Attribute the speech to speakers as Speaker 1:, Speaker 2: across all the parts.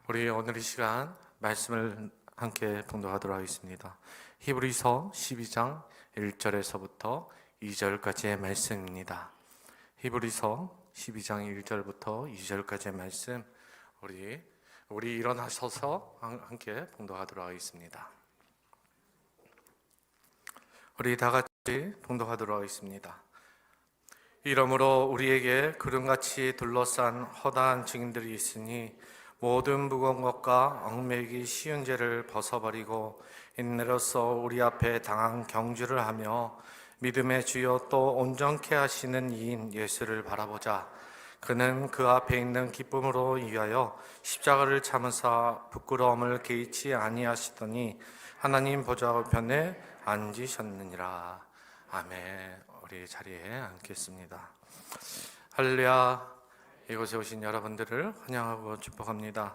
Speaker 1: 우리 오늘 이 시간 말씀을 함께 봉독하도록 하겠습니다. 히브리서 12장 1절에서부터 2절까지의 말씀입니다. 히브리서 12장 1절부터 2절까지의 말씀, 우리 일어나셔서 함께 봉독하도록 하겠습니다. 우리 다 같이 봉독하도록 하겠습니다. 이러므로 우리에게 구름같이 둘러싼 허다한 증인들이 있으니 모든 무거운 것과 얽매이기 쉬운 죄를 벗어버리고 인내로써 우리 앞에 당한 경주를 하며 믿음의 주여 또 온전케 하시는 이인 예수를 바라보자. 그는 그 앞에 있는 기쁨으로 위하여 십자가를 참으사 부끄러움을 개의치 아니하시더니 하나님 보좌 우편에 앉으셨느니라. 아멘. 우리 자리에 앉겠습니다. 할렐루야. 이곳에 오신 여러분들을 환영하고 축복합니다.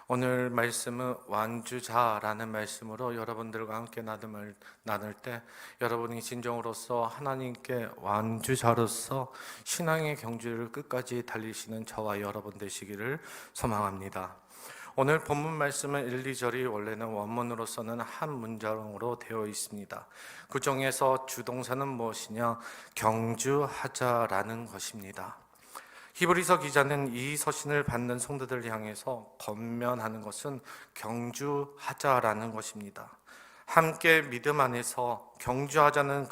Speaker 1: 오늘 말씀은 완주자라는 말씀으로 여러분들과 함께 나눌 때 여러분이 진정으로서 하나님께 완주자로서 신앙의 경주를 끝까지 달리시는 저와 여러분 되시기를 소망합니다. 오늘 본문 말씀은 1, 2절이 원래는 원문으로서는 한 문장으로 되어 있습니다. 그 중에서 주동사는 무엇이냐? 경주하자라는 것입니다. 히브리서 기자는 이 서신을 받는 성도들을 향해서 권면하는 것은 경주하자라는 것입니다. 함께 믿음 안에서 경주하자는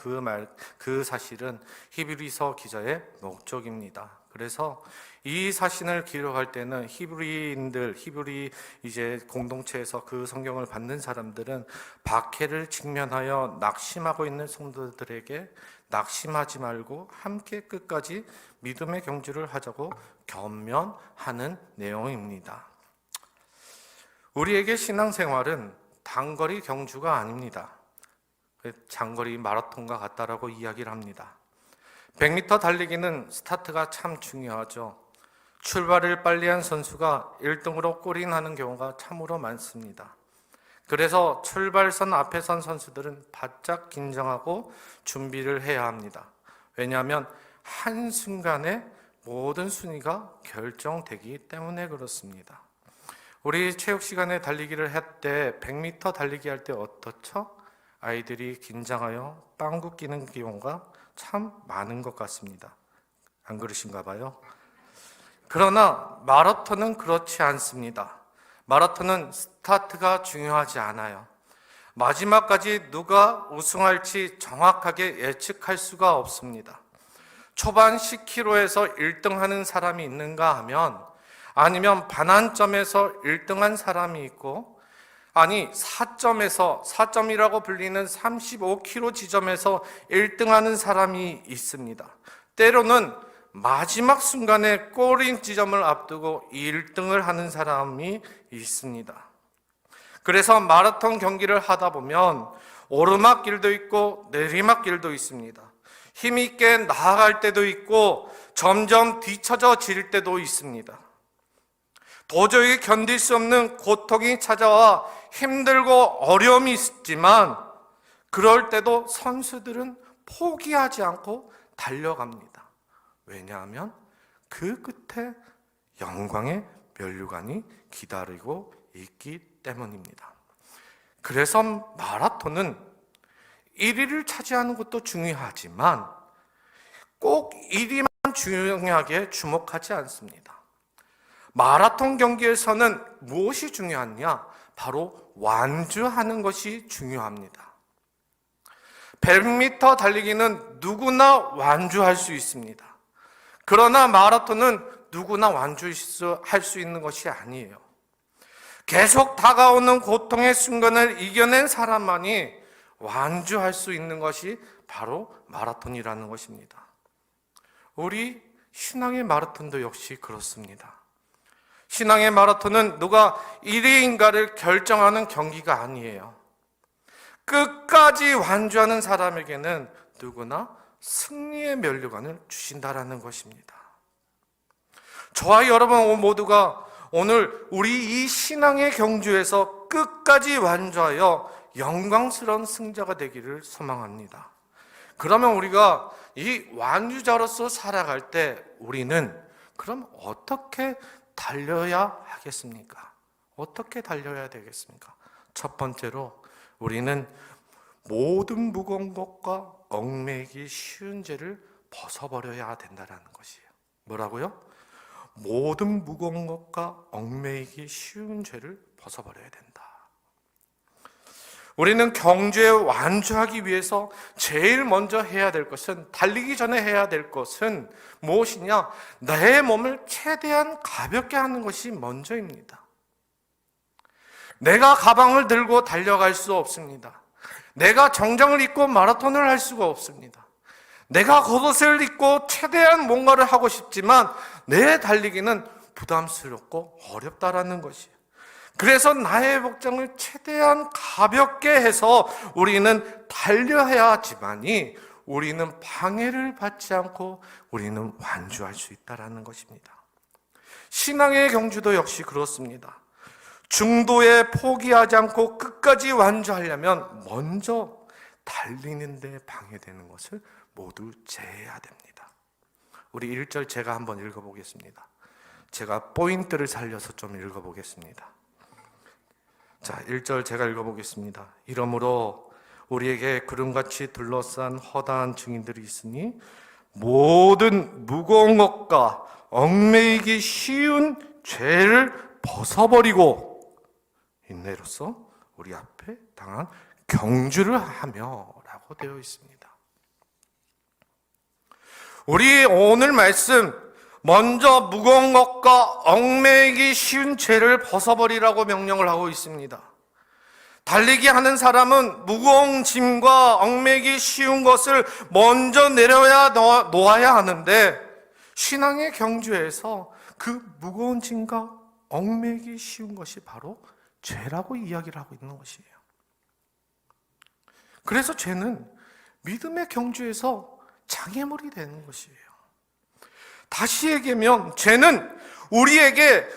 Speaker 1: 그 사실은 히브리서 기자의 목적입니다. 그래서 이 사신을 기록할 때는 히브리 이제 공동체에서 그 성경을 받는 사람들은 박해를 직면하여 낙심하고 있는 성도들에게 낙심하지 말고 함께 끝까지 믿음의 경주를 하자고 권면하는 내용입니다. 우리에게 신앙생활은 단거리 경주가 아닙니다. 장거리 마라톤과 같다라고 이야기를 합니다. 100m 달리기는 스타트가 참 중요하죠. 출발을 빨리한 선수가 1등으로 골인하는 경우가 참으로 많습니다. 그래서 출발선 앞에 선 선수들은 바짝 긴장하고 준비를 해야 합니다. 왜냐하면 한순간에 모든 순위가 결정되기 때문에 그렇습니다. 우리 체육 시간에 달리기를 할 때 100m 달리기 할 때 어떻죠? 아이들이 긴장하여 빵구 끼는 경우가 참 많은 것 같습니다. 안 그러신가 봐요? 그러나 마라톤은 그렇지 않습니다. 마라톤은 스타트가 중요하지 않아요. 마지막까지 누가 우승할지 정확하게 예측할 수가 없습니다. 초반 10km에서 1등하는 사람이 있는가 하면, 아니면 반환점에서 1등한 사람이 있고, 아니 4점이라고 불리는 35km 지점에서 1등하는 사람이 있습니다. 때로는 마지막 순간에 골인 지점을 앞두고 1등을 하는 사람이 있습니다. 그래서 마라톤 경기를 하다 보면 오르막길도 있고 내리막길도 있습니다. 힘있게 나아갈 때도 있고 점점 뒤처질 때도 있습니다. 도저히 견딜 수 없는 고통이 찾아와 힘들고 어려움이 있지만 그럴 때도 선수들은 포기하지 않고 달려갑니다. 왜냐하면 그 끝에 영광의 면류관이 기다리고 있기 때문입니다. 그래서 마라톤은 1위를 차지하는 것도 중요하지만 꼭 1위만 중요하게 주목하지 않습니다. 마라톤 경기에서는 무엇이 중요하냐? 바로 완주하는 것이 중요합니다. 100m 달리기는 누구나 완주할 수 있습니다. 그러나 마라톤은 누구나 완주할 수 있는 것이 아니에요. 계속 다가오는 고통의 순간을 이겨낸 사람만이 완주할 수 있는 것이 바로 마라톤이라는 것입니다. 우리 신앙의 마라톤도 역시 그렇습니다. 신앙의 마라톤은 누가 1위인가를 결정하는 경기가 아니에요. 끝까지 완주하는 사람에게는 누구나 승리의 면류관을 주신다라는 것입니다. 저와 여러분 모두가 오늘 우리 이 신앙의 경주에서 끝까지 완주하여 영광스러운 승자가 되기를 소망합니다. 그러면 우리가 이 완주자로서 살아갈 때 우리는 그럼 어떻게 달려야 하겠습니까? 어떻게 달려야 되겠습니까? 첫 번째로 우리는 모든 무거운 것과 얽매이기 쉬운 죄를 벗어버려야 된다는 것이에요. 뭐라고요? 모든 무거운 것과 얽매이기 쉬운 죄를 벗어버려야 된다. 우리는 경주에 완주하기 위해서 제일 먼저 해야 될 것은, 달리기 전에 해야 될 것은 무엇이냐? 내 몸을 최대한 가볍게 하는 것이 먼저입니다. 내가 가방을 들고 달려갈 수 없습니다. 내가 정장을 입고 마라톤을 할 수가 없습니다. 내가 겉옷을 입고 최대한 뭔가를 하고 싶지만 내 달리기는 부담스럽고 어렵다라는 것이에요. 그래서 나의 복장을 최대한 가볍게 해서 우리는 달려야 하지만이 우리는 방해를 받지 않고 우리는 완주할 수 있다는 것입니다. 신앙의 경주도 역시 그렇습니다. 중도에 포기하지 않고 끝까지 완주하려면 먼저 달리는 데 방해되는 것을 모두 제해야 됩니다. 우리 1절 제가 한번 읽어보겠습니다. 제가 포인트를 살려서 좀 읽어보겠습니다. 자, 1절 제가 읽어보겠습니다. 이러므로 우리에게 구름같이 둘러싼 허다한 증인들이 있으니 모든 무거운 것과 얽매이기 쉬운 죄를 벗어버리고 인내로서 우리 앞에 당한 경주를 하며 라고 되어 있습니다. 우리 오늘 말씀, 먼저 무거운 것과 얽매이기 쉬운 죄를 벗어버리라고 명령을 하고 있습니다. 달리기 하는 사람은 무거운 짐과 얽매이기 쉬운 것을 먼저 놓아야 하는데, 신앙의 경주에서 그 무거운 짐과 얽매이기 쉬운 것이 바로 죄라고 이야기를 하고 있는 것이에요. 그래서 죄는 믿음의 경주에서 장애물이 되는 것이에요. 다시 얘기하면 죄는 우리에게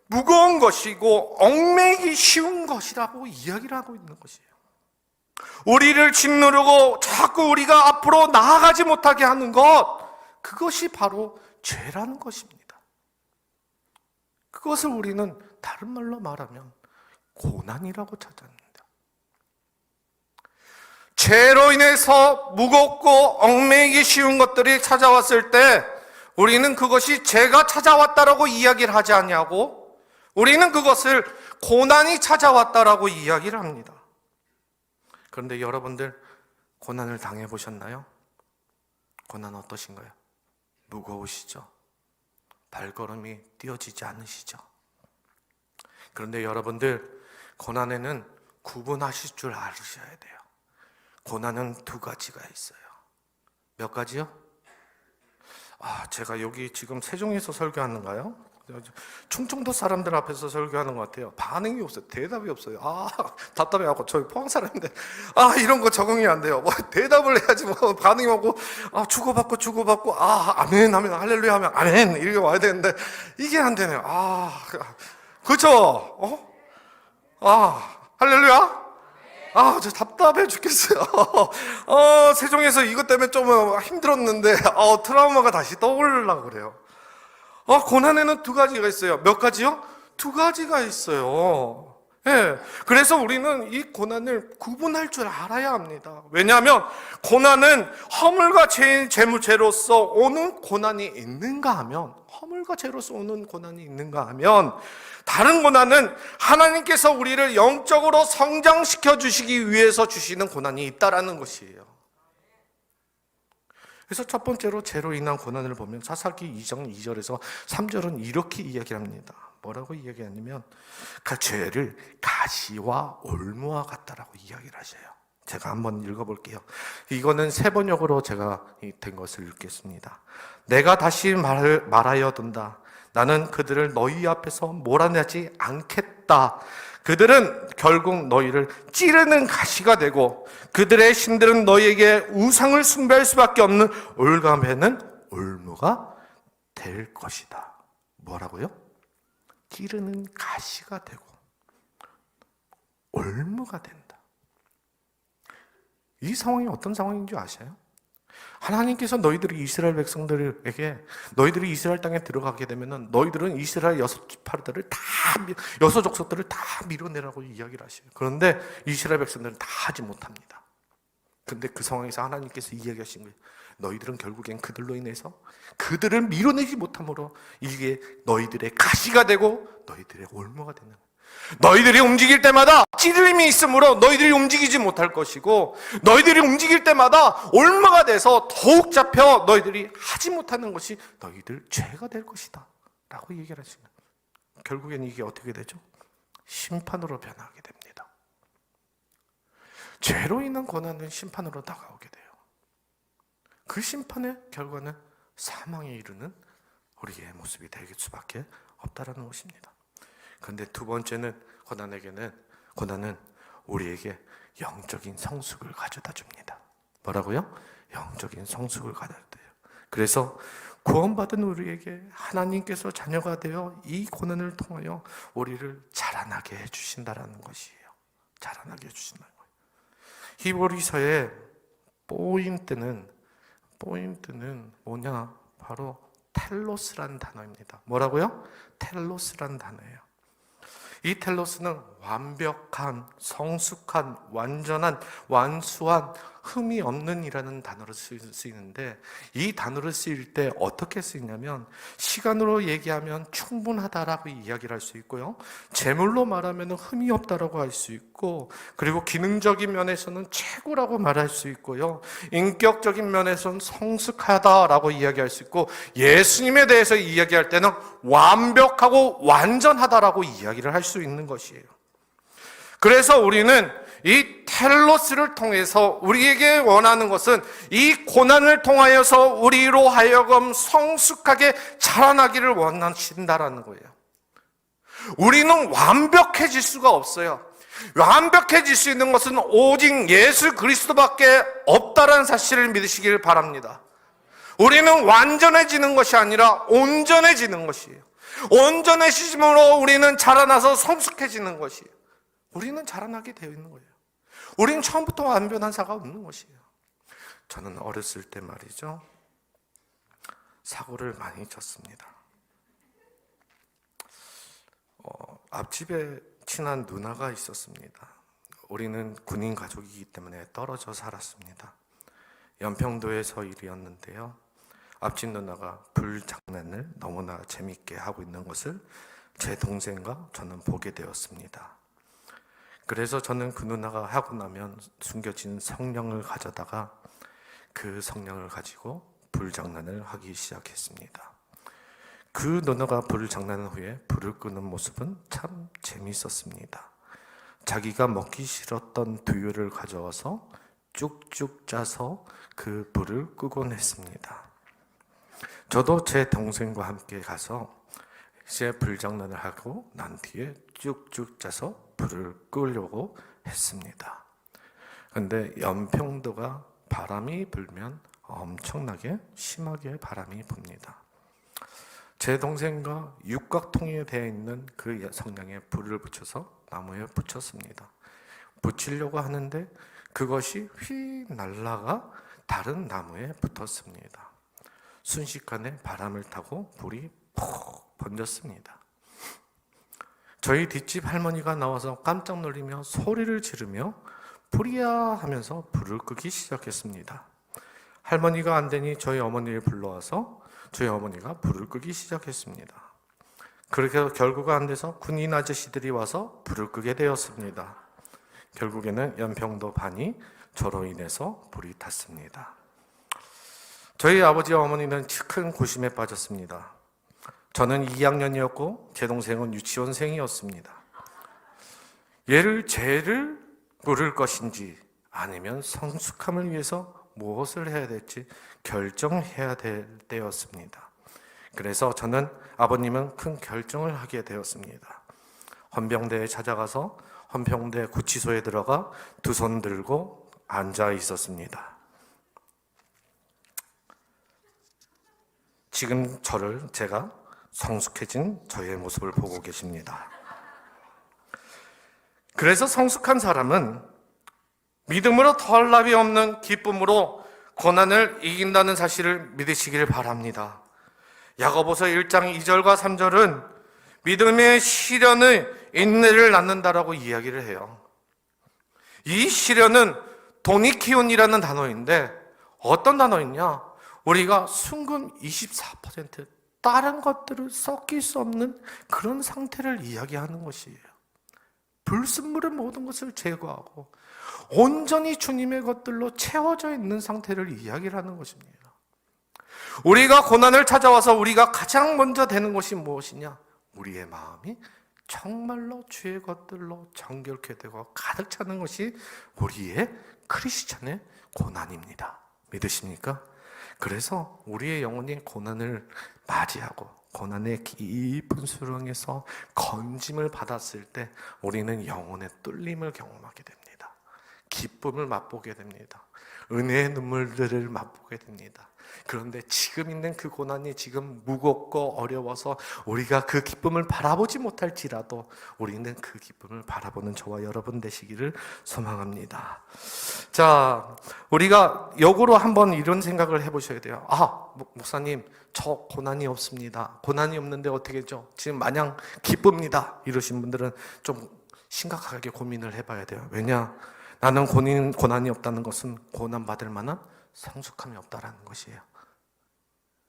Speaker 1: 무거운 것이고 얽매이기 쉬운 것이라고 이야기를 하고 있는 것이에요. 우리를 짓누르고 자꾸 우리가 앞으로 나아가지 못하게 하는 것, 그것이 바로 죄라는 것입니다. 그것을 우리는 다른 말로 말하면 고난이라고 찾아냅니다. 죄로 인해서 무겁고 얽매이기 쉬운 것들이 찾아왔을 때 우리는 그것이 죄가 찾아왔다라고 이야기를 하지 않냐고, 우리는 그것을 고난이 찾아왔다라고 이야기를 합니다. 그런데 여러분들 고난을 당해보셨나요? 고난 어떠신가요? 무거우시죠? 발걸음이 띄어지지 않으시죠? 그런데 여러분들 고난에는 구분하실 줄 아셔야 돼요. 고난은 두 가지가 있어요. 몇 가지요? 제가 여기 지금 세종에서 설교하는가요? 충청도 사람들 앞에서 설교하는 것 같아요. 반응이 없어요. 대답이 없어요. 답답해갖고 저희 포항 사람인데 이런 거 적응이 안 돼요. 뭐 대답을 해야지 뭐 반응이 오고 주고받고 아멘 하면 할렐루야 하면 아멘 이렇게 와야 되는데 이게 안 되네요. 그렇죠? 할렐루야? 저 답답해 죽겠어요. 세종에서 이것 때문에 좀 힘들었는데, 트라우마가 다시 떠오르려고 그래요. 고난에는 두 가지가 있어요. 몇 가지요? 두 가지가 있어요. 예. 그래서 우리는 이 고난을 구분할 줄 알아야 합니다. 왜냐하면 고난은 허물과 죄로서 오는 고난이 있는가 하면, 허물과 죄로서 오는 고난이 있는가 하면, 다른 고난은 하나님께서 우리를 영적으로 성장시켜 주시기 위해서 주시는 고난이 있다라는 것이에요. 그래서 첫 번째로 죄로 인한 고난을 보면 사사기 2장 2절에서 3절은 이렇게 이야기합니다. 뭐라고 이야기하냐면 그 죄를 가시와 올무와 같다라고 이야기를 하셔요. 제가 한번 읽어볼게요. 이거는 세 번역으로 제가 된 것을 읽겠습니다. 내가 다시 말하여둔다. 나는 그들을 너희 앞에서 몰아내지 않겠다. 그들은 결국 너희를 찌르는 가시가 되고 그들의 신들은 너희에게 우상을 숭배할 수밖에 없는 올가매는 올무가 될 것이다. 뭐라고요? 찌르는 가시가 되고 올무가 된다. 이 상황이 어떤 상황인지 아세요? 하나님께서 너희들이 이스라엘 백성들에게 너희들이 이스라엘 땅에 들어가게 되면은 너희들은 이스라엘 여섯 지파들을 다 여섯 족속들을 다 밀어내라고 이야기를 하셔요. 그런데 이스라엘 백성들은 다 하지 못합니다. 근데 그 상황에서 하나님께서 이야기하신 거예요. 너희들은 결국엔 그들로 인해서 그들을 밀어내지 못함으로 이게 너희들의 가시가 되고 너희들의 올무가 되는 거예요. 너희들이 움직일 때마다 찌르림이 있으므로 너희들이 움직이지 못할 것이고 너희들이 움직일 때마다 올무가 돼서 더욱 잡혀 너희들이 하지 못하는 것이 너희들 죄가 될 것이다 라고 얘기를 하시는 거예요. 결국엔 이게 어떻게 되죠? 심판으로 변하게 됩니다. 죄로 인한 고난은 심판으로 다가오게 돼요. 그 심판의 결과는 사망에 이르는 우리의 모습이 될 수밖에 없다라는 것입니다. 그런데 두 번째는 고난은 우리에게 영적인 성숙을 가져다 줍니다. 뭐라고요? 영적인 성숙을 가져다 줘요. 그래서 구원받은 우리에게 하나님께서 자녀가 되어 이 고난을 통하여 우리를 자라나게 해주신다라는 것이에요. 자라나게 해주신다는 거예요. 히브리서의 포인트는 뭐냐? 바로 텔로스란 단어입니다. 뭐라고요? 텔로스란 단어예요. 이 텔로스는 완벽한, 성숙한, 완전한, 완수한, 흠이 없는 이라는 단어로 쓰이는데 이 단어를 쓰일 때 어떻게 쓰이냐면 시간으로 얘기하면 충분하다라고 이야기를 할 수 있고요. 재물로 말하면 흠이 없다라고 할 수 있고 그리고 기능적인 면에서는 최고라고 말할 수 있고요. 인격적인 면에서는 성숙하다라고 이야기할 수 있고 예수님에 대해서 이야기할 때는 완벽하고 완전하다라고 이야기를 할 수 있는 것이에요. 그래서 우리는 이 텔로스를 통해서 우리에게 원하는 것은 이 고난을 통하여서 우리로 하여금 성숙하게 자라나기를 원하신다라는 거예요. 우리는 완벽해질 수가 없어요. 완벽해질 수 있는 것은 오직 예수 그리스도밖에 없다라는 사실을 믿으시기를 바랍니다. 우리는 완전해지는 것이 아니라 온전해지는 것이에요. 온전해지심으로 우리는 자라나서 성숙해지는 것이에요. 우리는 자라나게 되어 있는 거예요. 우리는 처음부터 완벽한 사가 없는 것이에요. 저는 어렸을 때 말이죠, 사고를 많이 쳤습니다. 앞집에 친한 누나가 있었습니다. 우리는 군인 가족이기 때문에 떨어져 살았습니다. 연평도에서 일이었는데요, 앞집 누나가 불장난을 너무나 재밌게 하고 있는 것을 제 동생과 저는 보게 되었습니다. 그래서 저는 그 누나가 하고 나면 숨겨진 성냥을 가져다가 그 성냥을 가지고 불장난을 하기 시작했습니다. 그 누나가 불을 장난한 후에 불을 끄는 모습은 참 재미있었습니다. 자기가 먹기 싫었던 두유를 가져와서 쭉쭉 짜서 그 불을 끄곤 했습니다. 저도 제 동생과 함께 가서 이제 불장난을 하고 난 뒤에 쭉쭉 짜서 불을 끄려고 했습니다. 근데 연평도가 바람이 불면 엄청나게 심하게 바람이 붑니다. 제 동생과 육각통에 되어 있는 그 성냥에 불을 붙여서 나무에 붙였습니다. 붙이려고 하는데 그것이 휙 날아가 다른 나무에 붙었습니다. 순식간에 바람을 타고 불이 폭 번졌습니다. 저희 뒷집 할머니가 나와서 깜짝 놀리며 소리를 지르며 불이야 하면서 불을 끄기 시작했습니다. 할머니가 안 되니 저희 어머니를 불러와서 저희 어머니가 불을 끄기 시작했습니다. 그렇게 결국 안 돼서 군인 아저씨들이 와서 불을 끄게 되었습니다. 결국에는 연평도 반이 저로 인해서 불이 탔습니다. 저희 아버지와 어머니는 큰 고심에 빠졌습니다. 저는 2학년이었고 제 동생은 유치원생이었습니다. 죄를 물을 것인지 아니면 성숙함을 위해서 무엇을 해야 될지 결정해야 될 때였습니다. 그래서 저는 아버님은 큰 결정을 하게 되었습니다. 헌병대에 찾아가서 헌병대 구치소에 들어가 두 손 들고 앉아 있었습니다. 지금 제가 성숙해진 저의 모습을 보고 계십니다. 그래서 성숙한 사람은 믿음으로 덜 나위 없는 기쁨으로 고난을 이긴다는 사실을 믿으시기를 바랍니다. 야고보서 1장 2절과 3절은 믿음의 시련은 인내를 낳는다라고 이야기를 해요. 이 시련은 도니키온이라는 단어인데 어떤 단어있냐? 우리가 순금 24% 다른 것들을 섞일 수 없는 그런 상태를 이야기하는 것이에요. 불순물의 모든 것을 제거하고 온전히 주님의 것들로 채워져 있는 상태를 이야기를 하는 것입니다. 우리가 고난을 찾아와서 우리가 가장 먼저 되는 것이 무엇이냐? 우리의 마음이 정말로 주의 것들로 정결케 되고 가득 차는 것이 우리의 크리스찬의 고난입니다. 믿으십니까? 그래서 우리의 영혼이 고난을 맞이하고 고난의 깊은 수렁에서 건짐을 받았을 때 우리는 영혼의 뚫림을 경험하게 됩니다. 기쁨을 맛보게 됩니다. 은혜의 눈물들을 맛보게 됩니다. 그런데 지금 있는 그 고난이 지금 무겁고 어려워서 우리가 그 기쁨을 바라보지 못할지라도 우리는 그 기쁨을 바라보는 저와 여러분 되시기를 소망합니다. 자, 우리가 역으로 한번 이런 생각을 해보셔야 돼요. 목사님, 저 고난이 없습니다. 고난이 없는데 어떻게 했죠? 지금 마냥 기쁩니다. 이러신 분들은 좀 심각하게 고민을 해봐야 돼요. 왜냐? 나는 고난이 없다는 것은 고난받을 만한 성숙함이 없다라는 것이에요.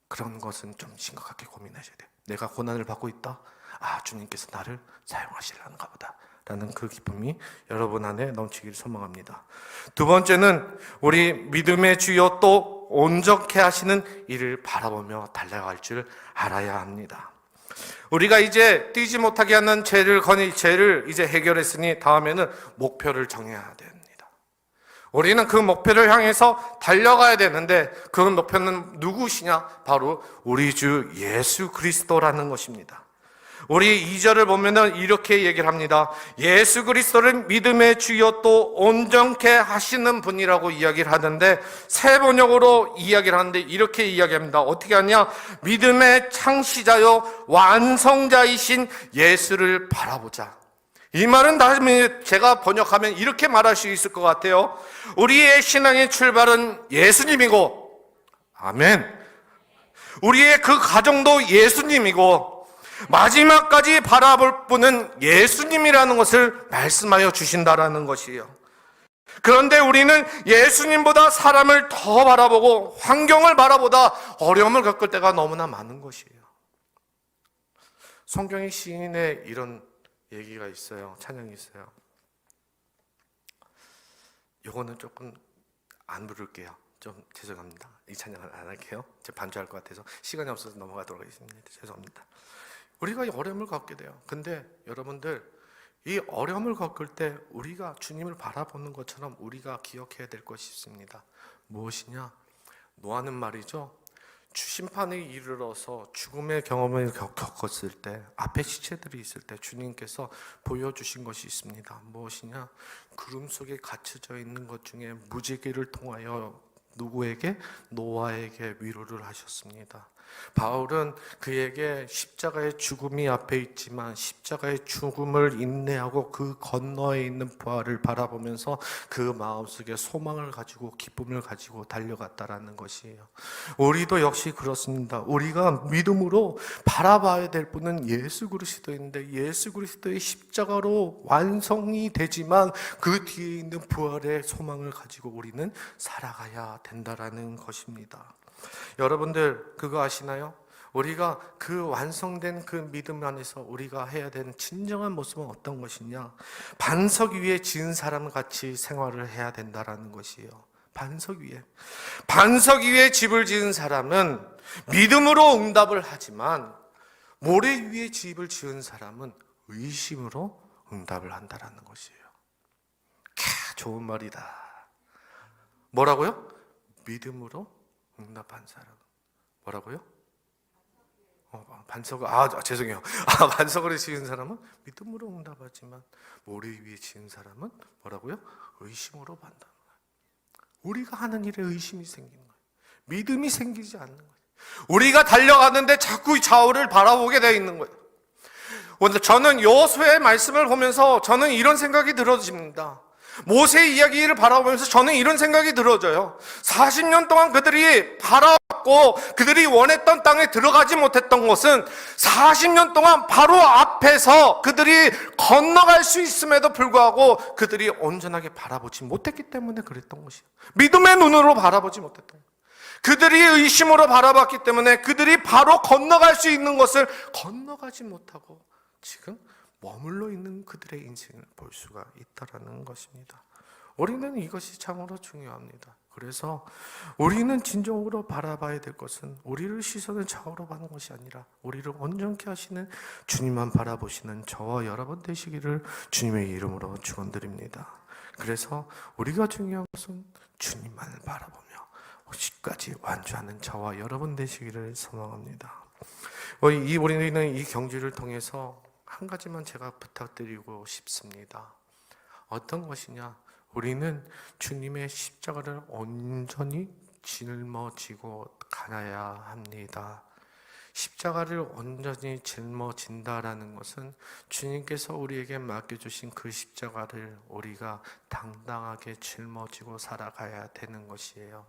Speaker 1: 그런 것은 좀 심각하게 고민하셔야 돼요. 내가 고난을 받고 있다? 주님께서 나를 사용하시려는가 보다 라는 그 기쁨이 여러분 안에 넘치기를 소망합니다. 두 번째는 우리 믿음의 주여 또 온전케 하시는 이를 바라보며 달려갈 줄 알아야 합니다. 우리가 이제 뛰지 못하게 하는 죄를 이제 해결했으니 다음에는 목표를 정해야 됩니다. 우리는 그 목표를 향해서 달려가야 되는데 그 목표는 누구시냐? 바로 우리 주 예수 그리스도라는 것입니다. 우리 2절을 보면은 이렇게 얘기를 합니다. 예수 그리스도를 믿음의 주여 또 온전케 하시는 분이라고 이야기를 하는데 새 번역으로 이야기를 하는데 이렇게 이야기합니다. 어떻게 하냐? 믿음의 창시자요 완성자이신 예수를 바라보자. 이 말은 다시 제가 번역하면 이렇게 말할 수 있을 것 같아요. 우리의 신앙의 출발은 예수님이고, 아멘. 우리의 그 가정도 예수님이고, 마지막까지 바라볼 분은 예수님이라는 것을 말씀하여 주신다라는 것이에요. 그런데 우리는 예수님보다 사람을 더 바라보고 환경을 바라보다 어려움을 겪을 때가 너무나 많은 것이에요. 성경의 시인의 이런 얘기가 있어요. 찬양이 있어요. 요거는 조금 안 부를게요. 좀 죄송합니다. 이 찬양을 안 할게요. 제가 반주할 것 같아서 시간이 없어서 넘어가도록 하겠습니다. 죄송합니다. 우리가 어려움을 겪게 돼요. 근데 여러분들 이 어려움을 겪을 때 우리가 주님을 바라보는 것처럼 우리가 기억해야 될 것이 있습니다. 무엇이냐? 노아는 말이죠. 심판에 이르러서 죽음의 경험을 겪었을 때 앞에 시체들이 있을 때 주님께서 보여주신 것이 있습니다. 무엇이냐? 구름 속에 갇혀져 있는 것 중에 무지개를 통하여 누구에게? 노아에게 위로를 하셨습니다. 바울은 그에게 십자가의 죽음이 앞에 있지만 십자가의 죽음을 인내하고 그 건너에 있는 부활을 바라보면서 그 마음속에 소망을 가지고 기쁨을 가지고 달려갔다라는 것이에요. 우리도 역시 그렇습니다. 우리가 믿음으로 바라봐야 될 분은 예수 그리스도인데 예수 그리스도의 십자가로 완성이 되지만 그 뒤에 있는 부활의 소망을 가지고 우리는 살아가야 된다라는 것입니다. 여러분들 그거 아시나요? 우리가 그 완성된 그 믿음 안에서 우리가 해야 되는 진정한 모습은 어떤 것이냐? 반석 위에 지은 사람 같이 생활을 해야 된다라는 것이에요. 반석 위에 집을 지은 사람은 믿음으로 응답을 하지만 모래 위에 집을 지은 사람은 의심으로 응답을 한다라는 것이에요. 좋은 말이다. 뭐라고요? 믿음으로 응답한 사람. 뭐라고요? 죄송해요. 반석으로 지은 사람은 믿음으로 응답하지만 모래 위에 지은 사람은 뭐라고요? 의심으로 판단하는 거예요. 우리가 하는 일에 의심이 생기는 거예요. 믿음이 생기지 않는 거예요. 우리가 달려가는데 자꾸 좌우를 바라보게 되어 있는 거예요. 오늘 저는 여호수아의 말씀을 보면서 저는 이런 생각이 들어집니다. 모세 이야기를 바라보면서 저는 이런 생각이 들어져요. 40년 동안 그들이 바라봤고 그들이 원했던 땅에 들어가지 못했던 것은 40년 동안 바로 앞에서 그들이 건너갈 수 있음에도 불구하고 그들이 온전하게 바라보지 못했기 때문에 그랬던 것이에요. 믿음의 눈으로 바라보지 못했던 거예요. 그들이 의심으로 바라봤기 때문에 그들이 바로 건너갈 수 있는 것을 건너가지 못하고 지금 머물러 있는 그들의 인생을 볼 수가 있다는 것입니다. 우리는 이것이 참으로 중요합니다. 그래서 우리는 진정으로 바라봐야 될 것은 우리를 시선을 좌우로 보는 것이 아니라 우리를 온전케 하시는 주님만 바라보시는 저와 여러분 되시기를 주님의 이름으로 축원드립니다. 그래서 우리가 중요한 것은 주님만을 바라보며 오직까지 완주하는 저와 여러분 되시기를 소망합니다. 우리는 이 경주를 통해서 한 가지만 제가 부탁드리고 싶습니다. 어떤 것이냐? 우리는 주님의 십자가를 온전히 짊어지고 가야 합니다. 십자가를 온전히 짊어진다라는 것은 주님께서 우리에게 맡겨주신 그 십자가를 우리가 당당하게 짊어지고 살아가야 되는 것이에요.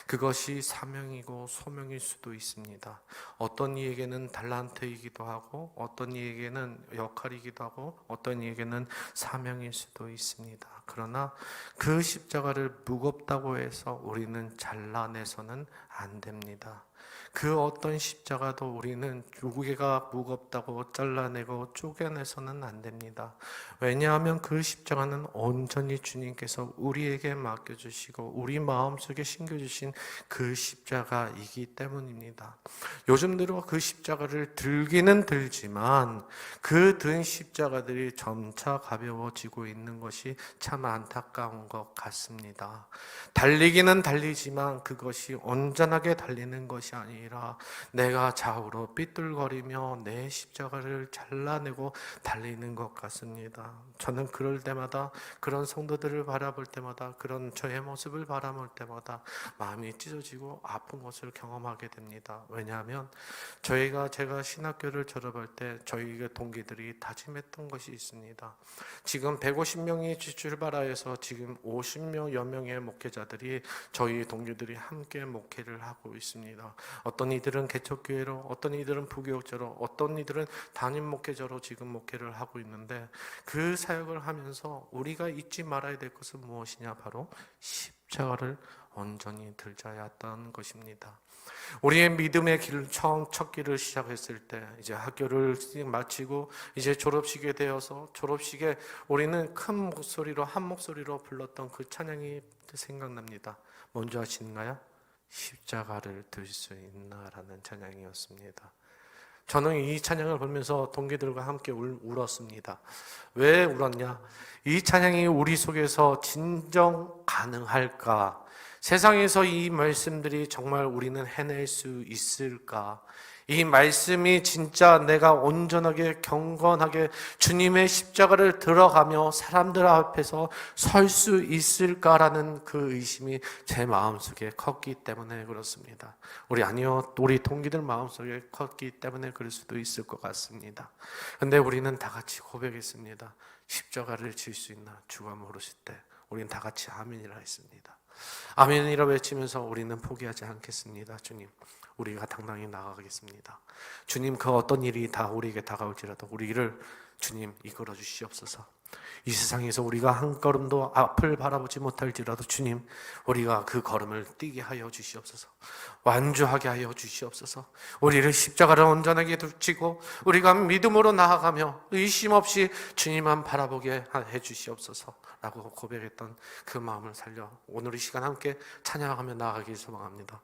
Speaker 1: 그것이 사명이고 소명일 수도 있습니다. 어떤 이에게는 달란트이기도 하고 어떤 이에게는 역할이기도 하고 어떤 이에게는 사명일 수도 있습니다. 그러나 그 십자가를 무겁다고 해서 우리는 잘라내서는 안 됩니다. 그 어떤 십자가도 우리는 무게가 무겁다고 잘라내고 쪼개내서는 안 됩니다. 왜냐하면 그 십자가는 온전히 주님께서 우리에게 맡겨주시고 우리 마음속에 심겨주신 그 십자가이기 때문입니다. 요즘 들어 그 십자가를 들기는 들지만 그 든 십자가들이 점차 가벼워지고 있는 것이 참 안타까운 것 같습니다. 달리기는 달리지만 그것이 온전하게 달리는 것이 아니라 내가 좌우로 삐뚤거리며 내 십자가를 잘라내고 달리는 것 같습니다. 저는 그럴 때마다 그런 성도들을 바라볼 때마다 그런 저의 모습을 바라볼 때마다 마음이 찢어지고 아픈 것을 경험하게 됩니다. 왜냐하면 제가 신학교를 졸업할 때 저희 동기들이 다짐했던 것이 있습니다. 지금 150명이 출발하여서 지금 50명여 명의 목회자들이 저희 동기들이 함께 목회를 하고 있습니다. 어떤 이들은 개척교회로, 어떤 이들은 부교육자로, 어떤 이들은 담임 목회자로 지금 목회를 하고 있는데 그 사역을 하면서 우리가 잊지 말아야 될 것은 무엇이냐? 바로 십자가를 온전히 들자야 했던 것입니다. 우리의 믿음의 길 첫 길을 시작했을 때 이제 학교를 마치고 이제 졸업식에 되어서 졸업식에 우리는 큰 목소리로 한 목소리로 불렀던 그 찬양이 생각납니다. 뭔지 아시나요? 십자가를 들 수 있나라는 찬양이었습니다. 저는 이 찬양을 보면서 동기들과 함께 울었습니다. 왜 울었냐? 이 찬양이 우리 속에서 진정 가능할까? 세상에서 이 말씀들이 정말 우리는 해낼 수 있을까? 이 말씀이 진짜 내가 온전하게 경건하게 주님의 십자가를 들어가며 사람들 앞에서 설 수 있을까라는 그 의심이 제 마음속에 컸기 때문에 그렇습니다. 우리 동기들 마음속에 컸기 때문에 그럴 수도 있을 것 같습니다. 근데 우리는 다 같이 고백했습니다. 십자가를 질 수 있나? 주가 모르실 때 우리는 다 같이 아멘이라 했습니다. 아멘이라 외치면서 우리는 포기하지 않겠습니다. 주님, 우리가 당당히 나아가겠습니다. 주님, 그 어떤 일이 다 우리에게 다가올지라도 우리를 주님 이끌어 주시옵소서. 이 세상에서 우리가 한 걸음도 앞을 바라보지 못할지라도 주님, 우리가 그 걸음을 뛰게 하여 주시옵소서. 완주하게 하여 주시옵소서. 우리를 십자가를 온전하게 쥐고 우리가 믿음으로 나아가며 의심 없이 주님만 바라보게 해 주시옵소서 라고 고백했던 그 마음을 살려 오늘 이 시간 함께 찬양하며 나아가길 소망합니다.